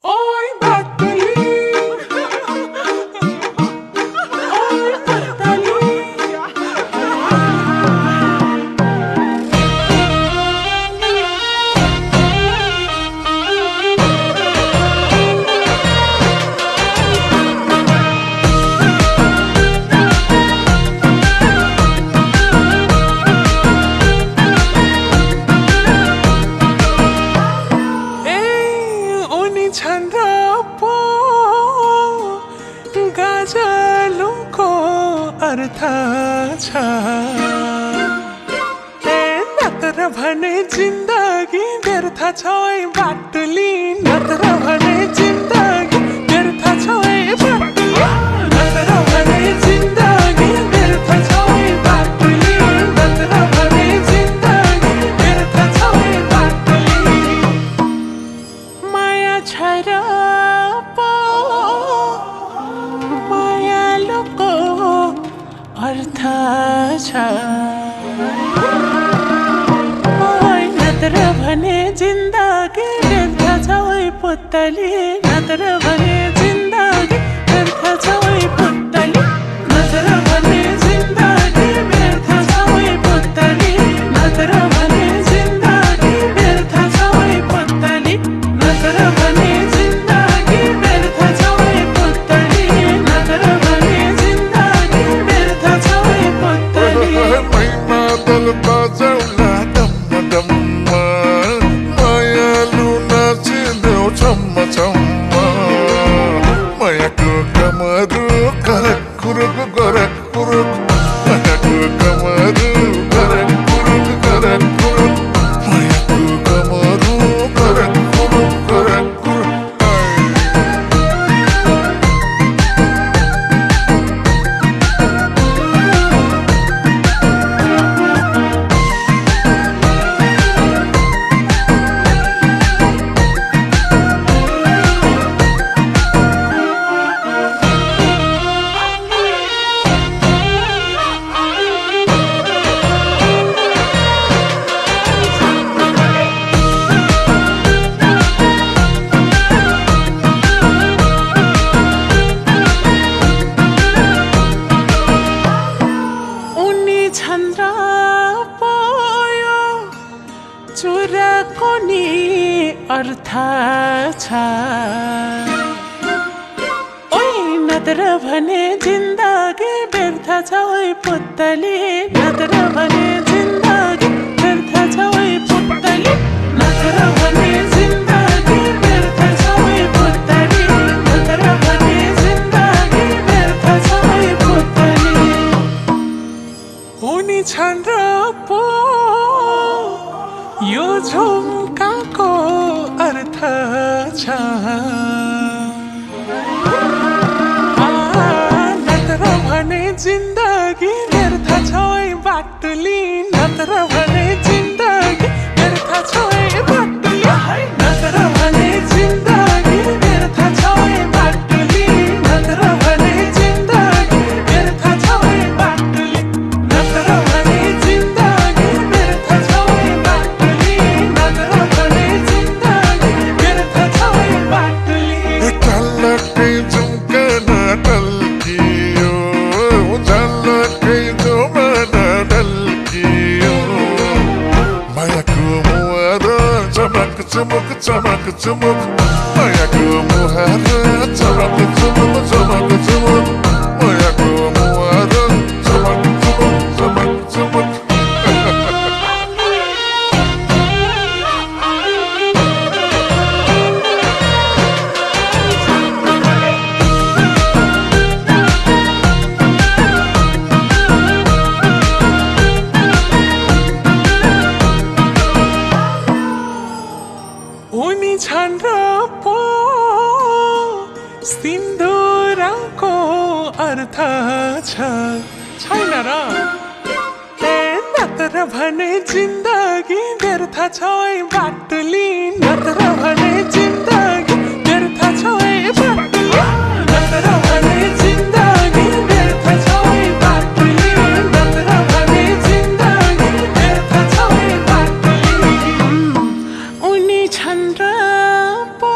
Oi, Batali. Oi, Batali. Hey, oni chandrapo gajalu ko artha cha नत्र भने जिन्दगी व्यर्थ छ ओइ बाटुली नत्र भने जिन्दगी व्यर्थ छ ओइ बाटुली नत्र भने जिन्दगी व्यर्थ छ ओइ बाटुली नत्र भने जिन्दगी व्यर्थ छ ओइ बाटुली माया छैन पो मायालुको अर्थ छ नत्र भने जिन्दगी व्यर्थ छ ओइ पुतली नत्र भने जिन्दगी व्यर्थ छ ओइ पुतली नत्र भने जिन्दगी व्यर्थ छ ओइ पुतली नत्र भने जिन्दगी व्यर्थ छ ओइ पुतली नत्र भने जिन्दगी व्यर्थ छ ओइ पुतली नत्र भने जिन्दगी व्यर्थ छ ओइ पुतली मैना दल बाजौला डम्म डम्म मायालु नाचिदेऊ छम्म छम्म मायाको कमरु करक कुरुक करक कुरुक मायाको कमरु करक कुरुक करक कुरुक मायाको कमरु करक कुरुक करक कुरुक चन्द्र पोयो चुराको नि अर्थ छ ओइ नत्र भने जिन्दगी व्यर्थ छ ओइ पुतली नत्र भने जिन्दगी व्यर्थ छ ओइ पुतली नत्र भने जिन्दगी व्यर्थ छ ओइ पुतली नत्र भने जिन्दगी व्यर्थ छ ओइ पुतली उनी छन् र पो यो झुम्काको अर्थ छ नत्र भने जिन्दगी व्यर्थ छ ओइ बाटुली नत्र भने जिन्दगी व्यर्थ छ ओइ बाटुली नत्र भने जिन्दगी व्यर्थ छ ओइ बाटुली नत्र भने जिन्दगी व्यर्थ छ ओइ बाटुली नत्र भने जिन्दगी व्यर्थ छ ओइ बाटुली नत्र भने जिन्दगी व्यर्थ छ ओइ बाटुली झलकै झुम्कना ढल्कियो झलकै झुमना ढल्कियो मायाको मुहार चमक चमक चमक चमक मायाको मुहार चमक चमक चमक चमक मायाको मुहार चमक चमक चमक चमक उनी छन् र पो सिन्दुरको अर्थ छैन र नत्र भने जिन्दगी व्यर्थ छ ओइ बाटुली नत्र भने जिन्दगी व्यर्थ छ ओइ बाटुली नत्र भने जिन्दगी व्यर्थ छ ओइ बाटुली नत्र भने जिन्दगी व्यर्थ छ ओइ बाटुली उनी छन् र पो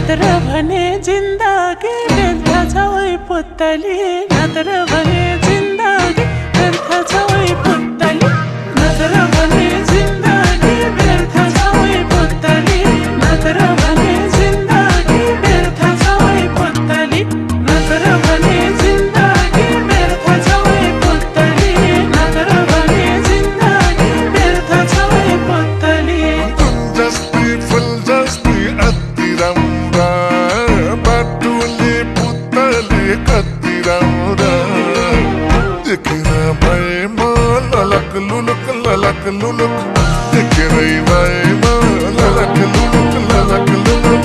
नत्र भने जिन्दगी व्यर्थ छ ओइ पुतली नत्र भने जिन्दगी व्यर्थ छ ओइ पुतली नत्र भने जिन्दगी व्यर्थ छ ओइ पुतली नत्र भने जिन्दगी व्यर्थ छ ओइ पुतली नत्र भने जिन्दगी व्यर्थ छ ओइ पुतली नत्र भने जिन्दगी व्यर्थ छ ओइ पुतली जस्तै फुल जस्तै अति राम्रा बाटोले पुतली कति राम्रा देखेर भएमा ललक लुलुक देखेरै भएमा ललक लुलुक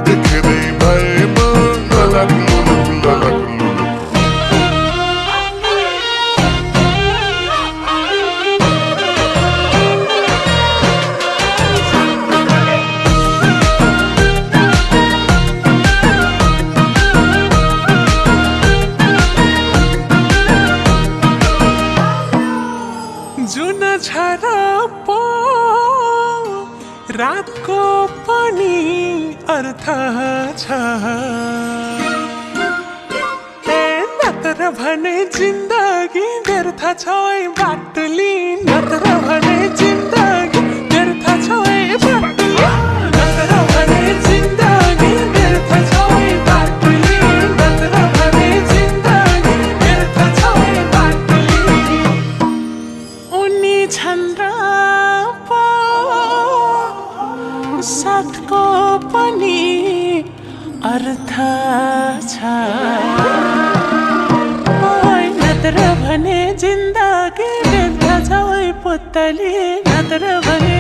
देखेरै भएमा ललक लुलुक जुन झरपो रातको पनि अर्थ छ नत्र भने जिन्दगी व्यर्थ छ ओइ बाटुली नत्र भने जिन्दगी व्यर्थ छ ओइ बाटुली नत्र भने जिन्दगी व्यर्थ छ ओइ बाटुली नत्र भने जिन्दगी व्यर्थ छ ओइ बाटुली उनी छन् पो साथको पनि अर्थ छ ओइ नत्र भने जिन्दगी व्यर्थ छ ओइ पुतली नत्र भने